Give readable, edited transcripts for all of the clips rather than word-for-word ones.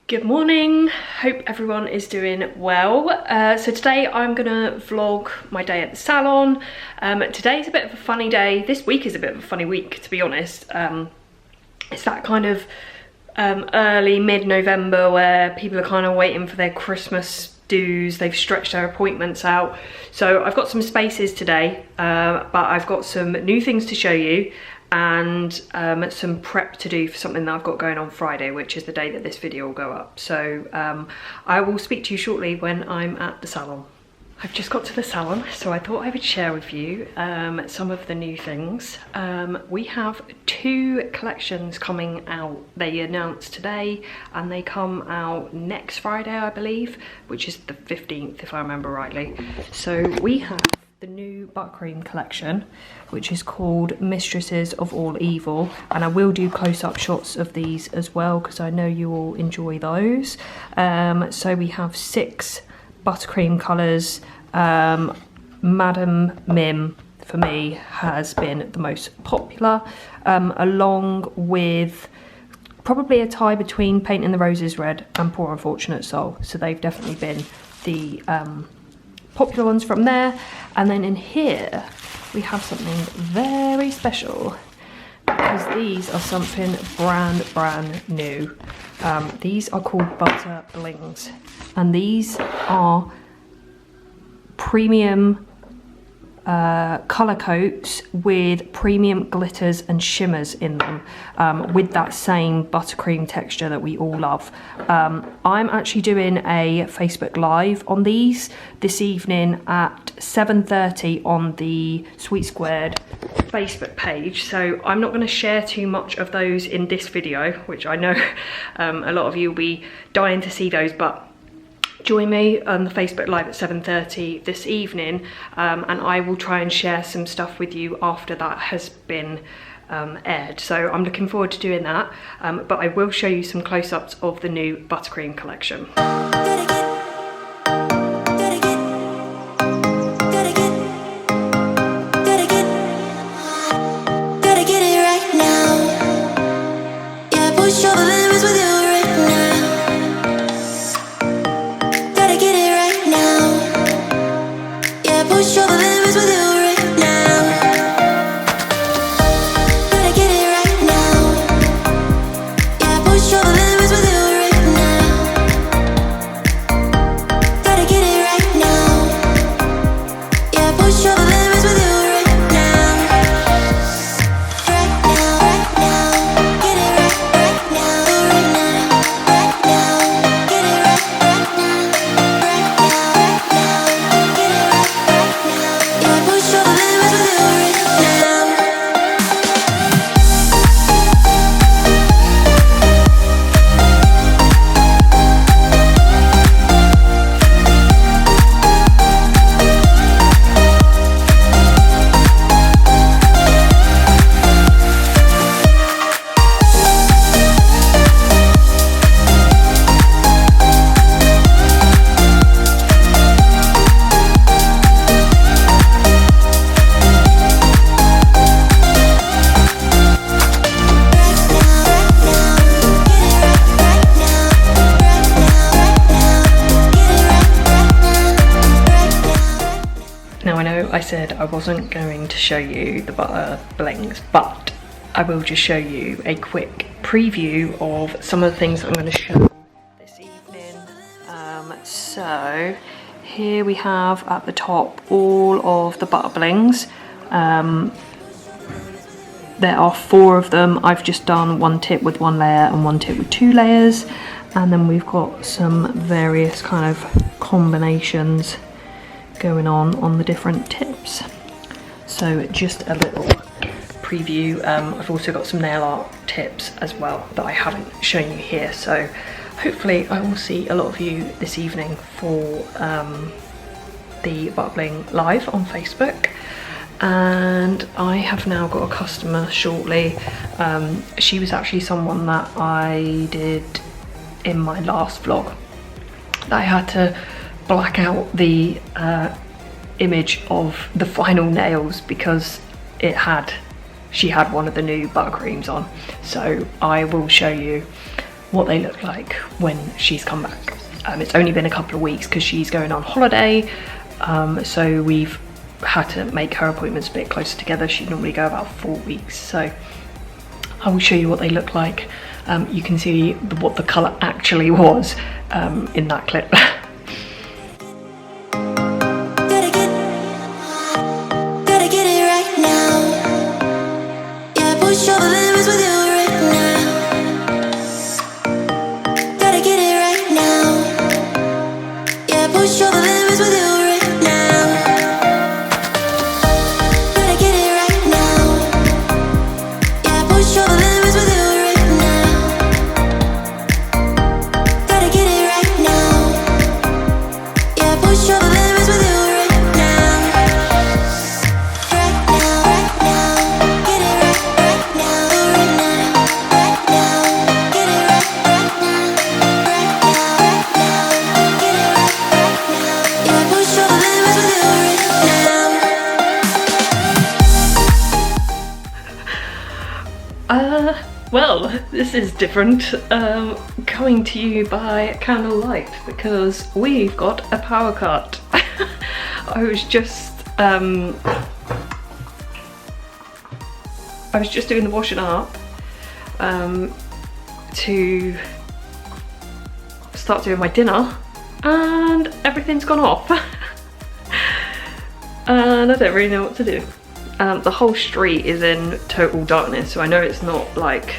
Good morning, hope everyone is doing well. So today I'm gonna vlog my day at the salon. Today's a bit of a funny day. This week is a bit of a funny week, to be honest. It's that kind of early mid-November where people are kind of waiting for their Christmas dues. They've stretched their appointments out. So I've got some spaces today, but I've got some new things to show you and some prep to do for something that I've got going on Friday, which is the day that this video will go up. So I will speak to you shortly when I'm at the salon. I've just got to the salon, so I thought I would share with you some of the new things. We have 2 collections coming out. They announced today and they come out next Friday, I believe, which is the 15th if I remember rightly. So we have the new Buttercream collection, which is called Mistresses of All Evil, and I will do close-up shots of these as well because I know you all enjoy those. So we have 6 Buttercream colours. Madam Mim for me has been the most popular, along with probably a tie between Painting the Roses Red and Poor Unfortunate Soul. So they've definitely been the popular ones from there. And then in here we have something very special because these are something brand new. These are called Butterblings, and these are premium colour coats with premium glitters and shimmers in them, with that same buttercream texture that we all love. I'm actually doing a Facebook Live on these this evening at 7:30 on the Sweet Squared Facebook page, so I'm not going to share too much of those in this video, which I know a lot of you will be dying to see those, but join me on the Facebook Live at 7:30 this evening, and I will try and share some stuff with you after that has been aired. So I'm looking forward to doing that, but I will show you some close-ups of the new Buttercream collection. I said I wasn't going to show you the Butterblings, but I will just show you a quick preview of some of the things that I'm going to show this evening. So here we have at the top all of the Butterblings. There are 4 of them. I've just done 1 tip with 1 layer and 1 tip with 2 layers, and then we've got some various kind of combinations going on the different tips. So just a little preview. I've also got some nail art tips as well that I haven't shown you here, so hopefully I will see a lot of you this evening for the Butterbling Live on Facebook. And I have now got a customer shortly. She was actually someone that I did in my last vlog. I had to black out the image of the final nails because she had one of the new Buttercreams on. So I will show you what they look like when she's come back. It's only been a couple of weeks because she's going on holiday, so we've had to make her appointments a bit closer together. She'd normally go about 4 weeks, so I will show you what they look like. You can see what the colour actually was in that clip. Well, this is different, coming to you by candlelight because we've got a power cut. I was just doing the washing up to start doing my dinner, and everything's gone off. And I don't really know what to do. The whole street is in total darkness, so I know it's not like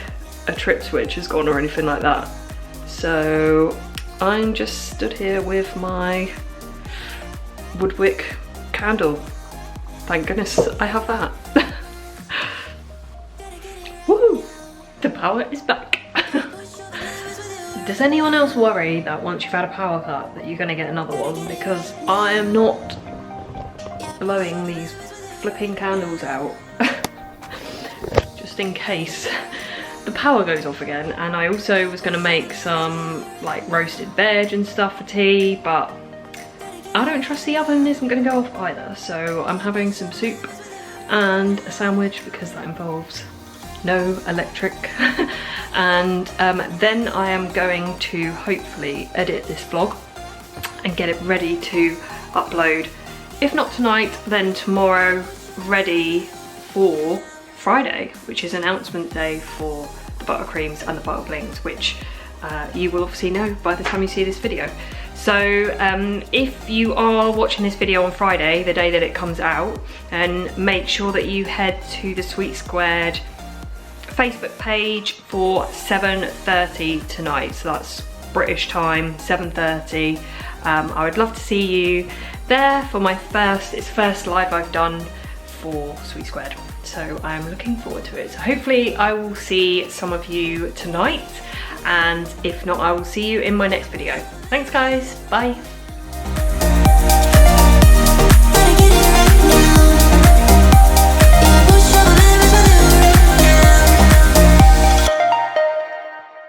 a trip switch has gone or anything like that. So I'm just stood here with my woodwick candle. Thank goodness I have that. Woo! The power is back. Does anyone else worry that once you've had a power cut that you're gonna get another one? Because I am not blowing these flipping candles out just in case the power goes off again. And I also was going to make some like roasted veg and stuff for tea, but I don't trust the oven isn't going to go off either, so I'm having some soup and a sandwich because that involves no electric. And then I am going to hopefully edit this vlog and get it ready to upload. If not tonight, then tomorrow, ready for Friday, which is announcement day for the Buttercreams and the Butterblings, which you will obviously know by the time you see this video. So if you are watching this video on Friday, the day that it comes out, then make sure that you head to the Sweet Squared Facebook page for 7:30 tonight. So that's British time, 7:30. I would love to see you there for my first live I've done for Sweet Squared, so I'm looking forward to it. So hopefully I will see some of you tonight, and if not, I will see you in my next video. Thanks guys, bye.